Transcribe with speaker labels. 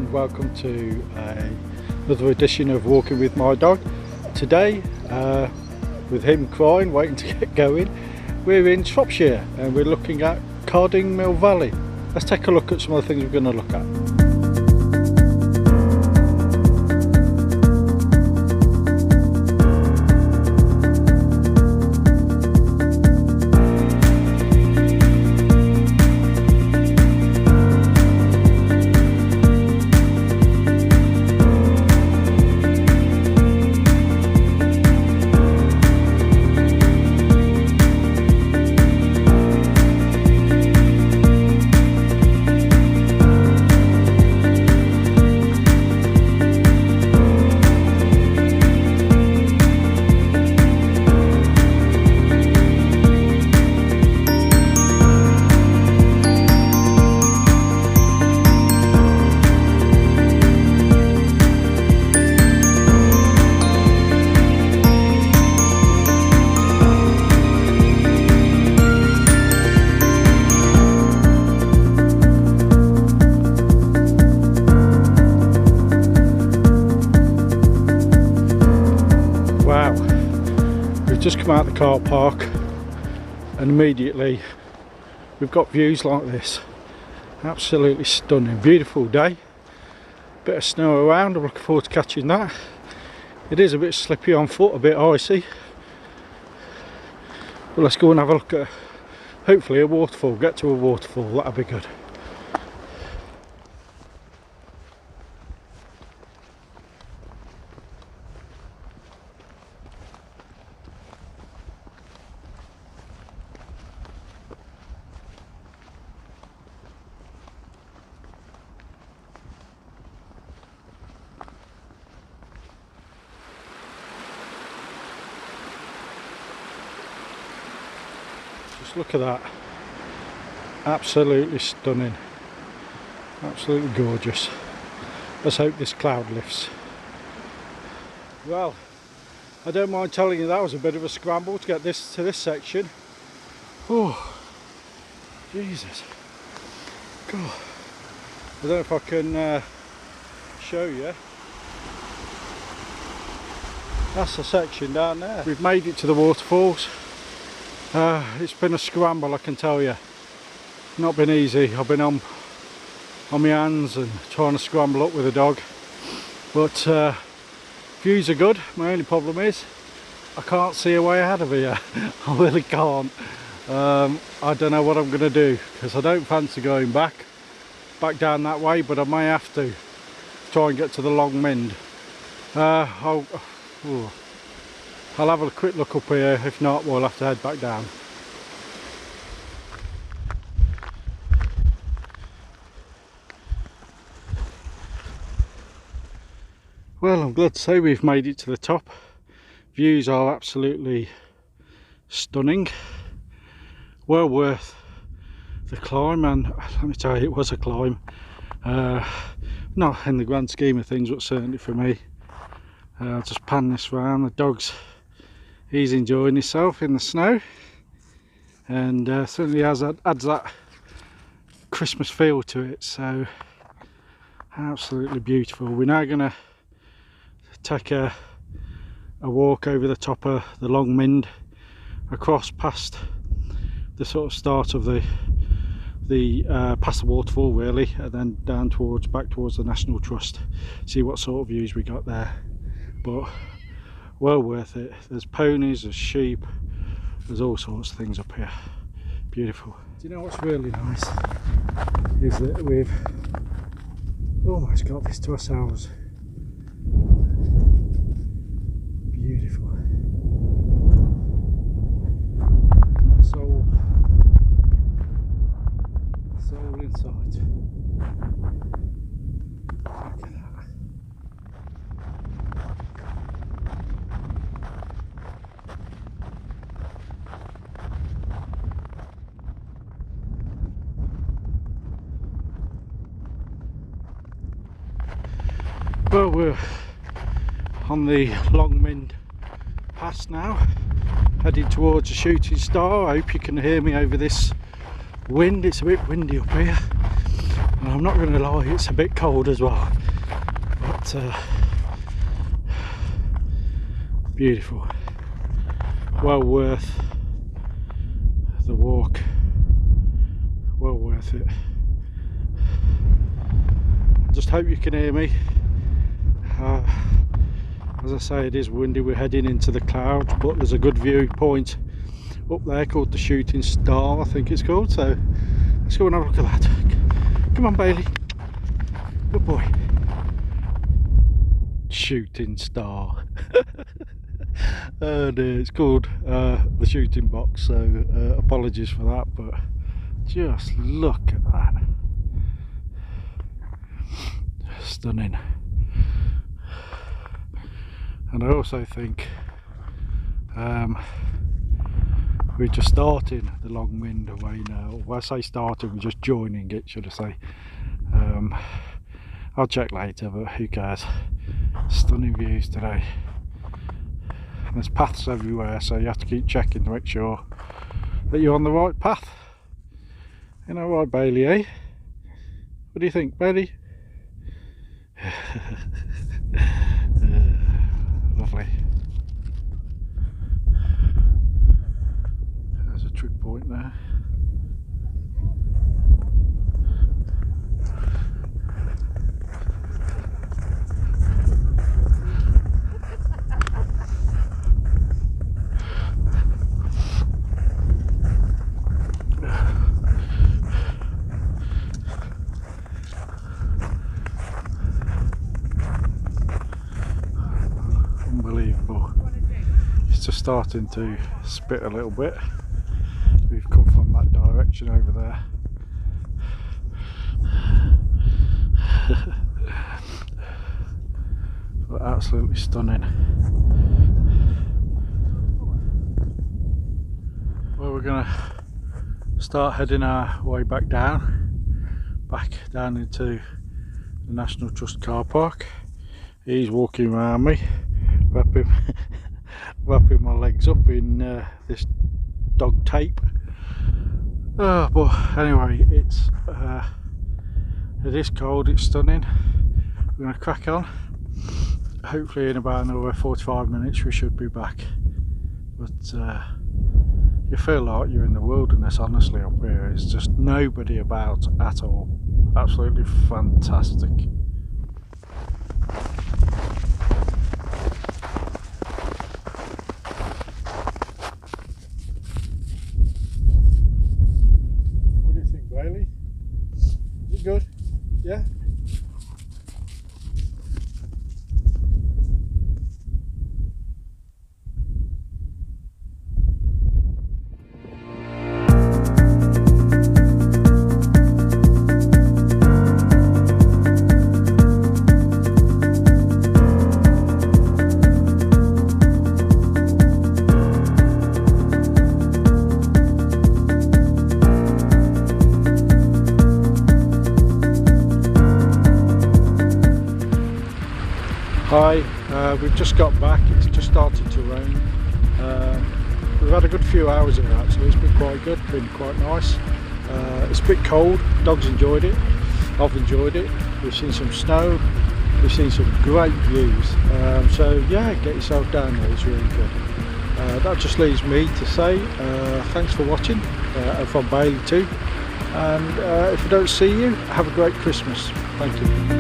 Speaker 1: and welcome to another edition of Walking with My Dog. Today, with him crying, waiting to get going, we're in Shropshire and we're looking at Carding Valley. Let's take a look at some of the things we're going to look at. Just come out of the car park and immediately we've got views like this. Absolutely stunning, beautiful day, bit of snow around. I'm looking forward to catching that. It is a bit slippy on foot, a bit icy, but let's go and have a look at hopefully a waterfall. Get to a waterfall, that'll be good. Just look at that, absolutely stunning, absolutely gorgeous. Let's hope this cloud lifts. Well, I don't mind telling you that was a bit of a scramble to get this to this section. Oh, Jesus, God, I don't know if I can show you. That's the section down there. We've made it to the waterfalls. It's been a scramble, I can tell you. Not been easy. I've been on my hands and trying to scramble up with the dog, but views are good. My only problem is I can't see a way ahead of here. I really can't. I don't know what I'm going to do, because I don't fancy going back down that way, but I may have to try and get to the Long Mynd. I'll have a quick look up here. If not, we'll have to head back down. Well, I'm glad to say we've made it to the top. Views are absolutely stunning. Well worth the climb, and let me tell you, it was a climb. Not in the grand scheme of things, but certainly for me. I'll just pan this round. The dog's he's enjoying himself in the snow, and certainly adds that Christmas feel to it. So absolutely beautiful. We're now going to take a walk over the top of the Long Mynd, across past the sort of start of the past the waterfall really, and then down back towards the National Trust. See what sort of views we got there. But well worth it. There's ponies, there's sheep, there's all sorts of things up here. Beautiful. Do you know what's really nice is that we've almost got this to ourselves. Beautiful. Soul in sight. Look at that. Well, we're on the Long Mynd pass now, heading towards the shooting star. I hope you can hear me over this wind. It's a bit windy up here. And I'm not going to lie, it's a bit cold as well, but beautiful, well worth the walk, well worth it. Just hope you can hear me. As I say, it is windy, we're heading into the clouds, but there's a good viewpoint up there called the Shooting Star, I think it's called, so let's go and have a look at that. Come on Bailey, good boy. Shooting Star. Oh dear, it's called the Shooting Box, so apologies for that, but just look at that. Stunning. And I also think we're just starting the Long Mynd away now. Well, I say starting, we're just joining it, should I say. I'll check later, but who cares. Stunning views today. And there's paths everywhere, so you have to keep checking to make sure that you're on the right path. You know, right Bailey, eh? What do you think, Bailey? Lovely. There's a trig point there. Unbelievable. It's just starting to spit a little bit. We've come from that direction over there. But absolutely stunning. Well, we're gonna start heading our way back down into the National Trust car park. He's walking around me, wrapping my legs up in this dog tape. But anyway, it is cold, it's stunning. We're going to crack on. Hopefully in about another 45 minutes we should be back. But you feel like you're in the wilderness, honestly, up here. It's just nobody about at all. Absolutely fantastic. What do you think, Bailey? Is it good? Yeah? Hi, we've just got back. It's just started to rain. We've had a good few hours of it actually. It's been quite good, been quite nice. It's a bit cold, dogs enjoyed it, I've enjoyed it. We've seen some snow, we've seen some great views. So yeah, get yourself down there, it's really good. That just leaves me to say thanks for watching, and from Bailey too. And if I don't see you, have a great Christmas. Thank you.